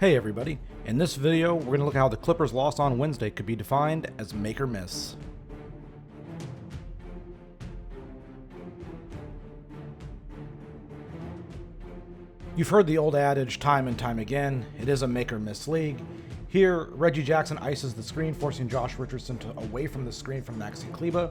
Hey everybody, in this video we're going to look at how the Clippers' loss on Wednesday could be defined as make or miss. You've heard the old adage time and time again, it is a make or miss league. Here, Reggie Jackson ices the screen, forcing Josh Richardson away from the screen from Maxi Kleber.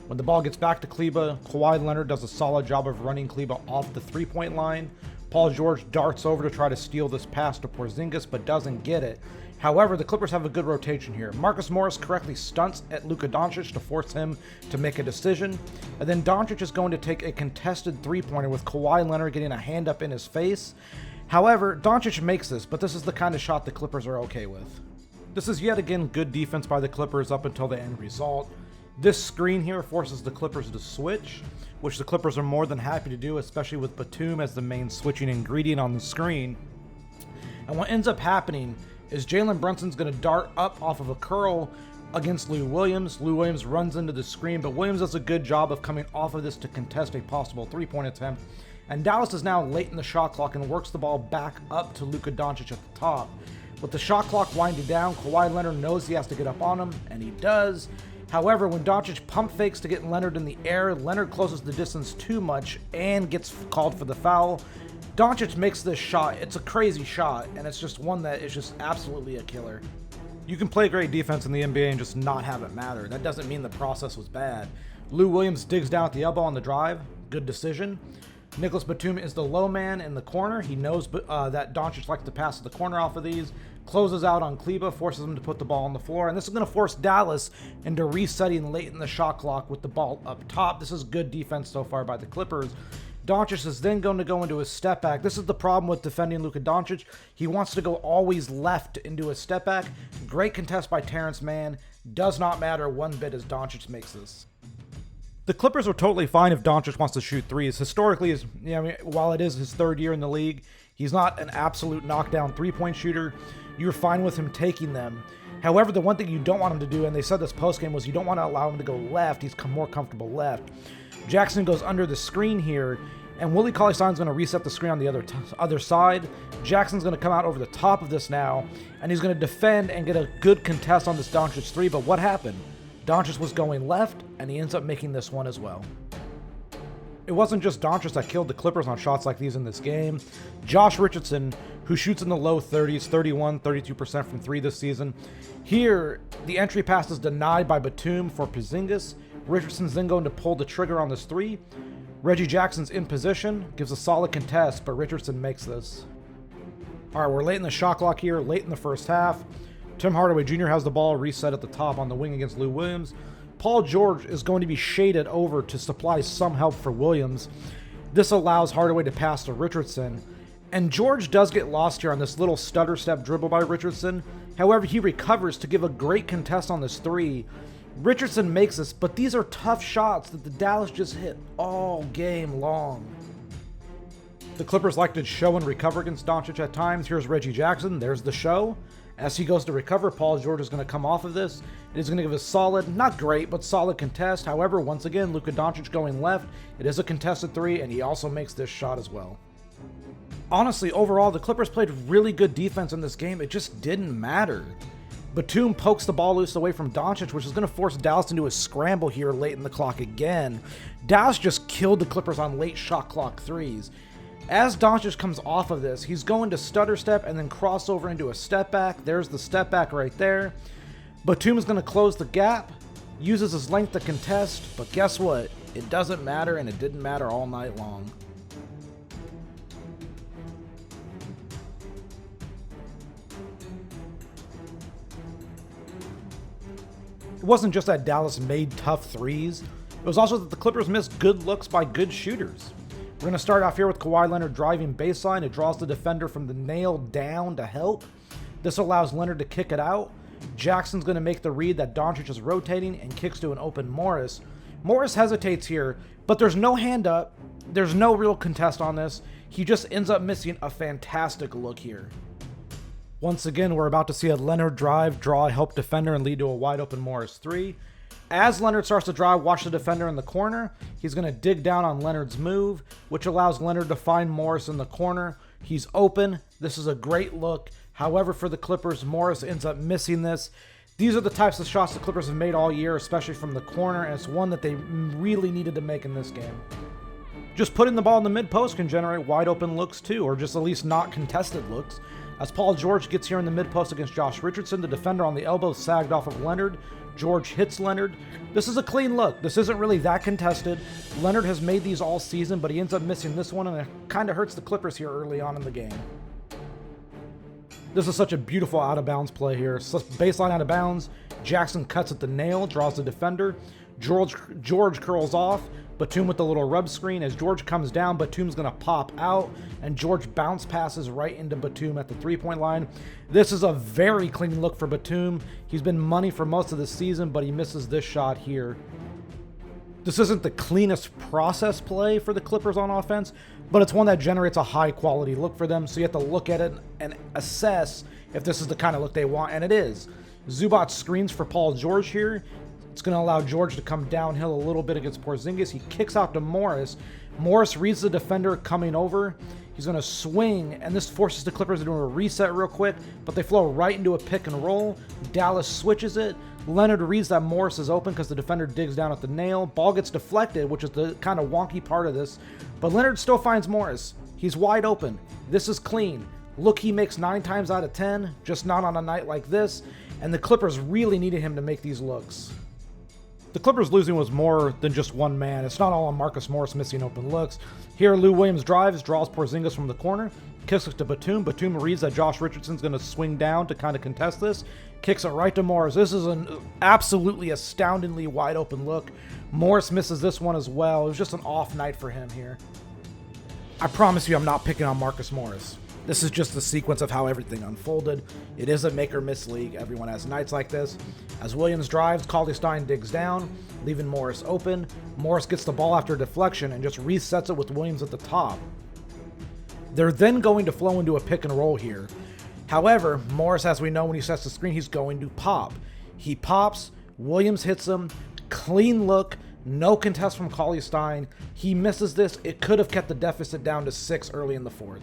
When the ball gets back to Kleber, Kawhi Leonard does a solid job of running Kleber off the three-point line. Paul George darts over to try to steal this pass to Porzingis, but doesn't get it. However, the Clippers have a good rotation here. Marcus Morris correctly stunts at Luka Doncic to force him to make a decision. And then Doncic is going to take a contested three-pointer with Kawhi Leonard getting a hand up in his face. However, Doncic makes this, but this is the kind of shot the Clippers are okay with. This is yet again good defense by the Clippers up until the end result. This screen here forces the Clippers to switch, which the Clippers are more than happy to do, especially with Batum as the main switching ingredient on the screen. And what ends up happening is Jalen Brunson's going to dart up off of a curl against Lou Williams. Lou Williams runs into the screen, but Williams does a good job of coming off of this to contest a possible three-point attempt. And Dallas is now late in the shot clock and works the ball back up to Luka Doncic at the top. With the shot clock winding down, Kawhi Leonard knows he has to get up on him, and he does. However, when Doncic pump fakes to get Leonard in the air, Leonard closes the distance too much and gets called for the foul. Doncic makes this shot. It's a crazy shot, and it's just one that is just absolutely a killer. You can play great defense in the NBA and just not have it matter. That doesn't mean the process was bad. Lou Williams digs down at the elbow on the drive. Good decision. Nicholas Batum is the low man in the corner. He knows that Doncic likes to pass to the corner off of these. Closes out on Kleber, forces him to put the ball on the floor. And this is going to force Dallas into resetting late in the shot clock with the ball up top. This is good defense so far by the Clippers. Doncic is then going to go into his step back. This is the problem with defending Luka Doncic. He wants to go always left into a step back. Great contest by Terrence Mann. Does not matter one bit as Doncic makes this. The Clippers are totally fine if Doncic wants to shoot threes. Historically, while it is his third year in the league, he's not an absolute knockdown three-point shooter. You're fine with him taking them. However, the one thing you don't want him to do, and they said this postgame, was you don't want to allow him to go left. He's more comfortable left. Jackson goes under the screen here, and Willie Cauley-Stein's going to reset the screen on the other side. Jackson's going to come out over the top of this now, and he's going to defend and get a good contest on this Doncic three. But what happened? Doncic was going left, and he ends up making this one as well. It wasn't just Doncic that killed the Clippers on shots like these in this game. Josh Richardson, who shoots in the low 30s, 31, 32% from three this season. Here, the entry pass is denied by Batum for Porzingis. Richardson's then going to pull the trigger on this three. Reggie Jackson's in position, gives a solid contest, but Richardson makes this. All right, we're late in the shot clock here, late in the first half. Tim Hardaway Jr. has the ball reset at the top on the wing against Lou Williams. Paul George is going to be shaded over to supply some help for Williams. This allows Hardaway to pass to Richardson. And George does get lost here on this little stutter step dribble by Richardson. However, he recovers to give a great contest on this three. Richardson makes this, but these are tough shots that the Dallas just hit all game long. The Clippers like to show and recover against Doncic at times. Here's Reggie Jackson. There's the show. As he goes to recover, Paul George is going to come off of this. It is going to give a solid, not great, but solid contest. However, once again, Luka Doncic going left. It is a contested three, and he also makes this shot as well. Honestly, overall, the Clippers played really good defense in this game. It just didn't matter. Batum pokes the ball loose away from Doncic, which is going to force Dallas into a scramble here late in the clock again. Dallas just killed the Clippers on late shot clock threes. As Doncic comes off of this, he's going to stutter step and then cross over into a step back. There's the step back right there. Batum is going to close the gap, uses his length to contest, but guess what? It doesn't matter, and it didn't matter all night long. It wasn't just that Dallas made tough threes. It was also that the Clippers missed good looks by good shooters. We're going to start off here with Kawhi Leonard driving baseline. It draws the defender from the nail down to help. This allows Leonard to kick it out. Jackson's going to make the read that Doncic is rotating and kicks to an open Morris. Morris hesitates here, but there's no hand up. There's no real contest on this. He just ends up missing a fantastic look here. Once again, we're about to see a Leonard drive, draw a help defender, and lead to a wide open Morris three. As Leonard starts to drive, watch the defender in the corner. He's going to dig down on Leonard's move, which allows Leonard to find Morris in the corner. He's open. This is a great look. However, for the Clippers, Morris ends up missing this. These are the types of shots the Clippers have made all year, especially from the corner, and it's one that they really needed to make in this game. Just putting the ball in the mid-post can generate wide-open looks too, or just at least not contested looks. As Paul George gets here in the mid-post against Josh Richardson, the defender on the elbow sagged off of Leonard. George hits Leonard. This is a clean look. This isn't really that contested. Leonard has made these all season, but he ends up missing this one, and it kind of hurts the Clippers here early on in the game. This is such a beautiful out-of-bounds play here. So baseline out of bounds. Jackson cuts at the nail, draws the defender. George curls off. Batum with the little rub screen. As George comes down, Batum's going to pop out, and George bounce passes right into Batum at the three-point line. This is a very clean look for Batum. He's been money for most of the season, but he misses this shot here. This isn't the cleanest process play for the Clippers on offense, but it's one that generates a high-quality look for them, so you have to look at it and assess if this is the kind of look they want, and it is. Zubac screens for Paul George here. It's going to allow George to come downhill a little bit against Porzingis. He kicks out to Morris. Morris reads the defender coming over. He's going to swing, and this forces the Clippers to do a reset real quick, but they flow right into a pick and roll. Dallas switches it. Leonard reads that Morris is open because the defender digs down at the nail. Ball gets deflected, which is the kind of wonky part of this, but Leonard still finds Morris. He's wide open. This is clean. Look, he makes 9 times out of 10, just not on a night like this, and the Clippers really needed him to make these looks. The Clippers losing was more than just one man. It's not all on Marcus Morris missing open looks. Here, Lou Williams drives, draws Porzingis from the corner, kicks it to Batum. Batum reads that Josh Richardson's going to swing down to kind of contest this, kicks it right to Morris. This is an absolutely astoundingly wide open look. Morris misses this one as well. It was just an off night for him here. I promise you I'm not picking on Marcus Morris. This is just the sequence of how everything unfolded. It is a make-or-miss league. Everyone has nights like this. As Williams drives, Cauley-Stein digs down, leaving Morris open. Morris gets the ball after a deflection and just resets it with Williams at the top. They're then going to flow into a pick and roll here. However, Morris, as we know, when he sets the screen, he's going to pop. He pops, Williams hits him, clean look, no contest from Cauley-Stein. He misses this. It could have kept the deficit down to 6 early in the fourth.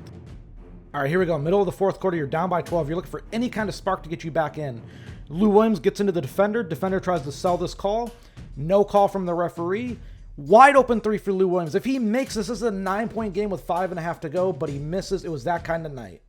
All right, here we go. Middle of the fourth quarter, you're down by 12. You're looking for any kind of spark to get you back in. Lou Williams gets into the defender. Defender tries to sell this call. No call from the referee. Wide open 3 for Lou Williams. If he makes this, this is a 9-point game with 5.5 to go, but he misses. It was that kind of night.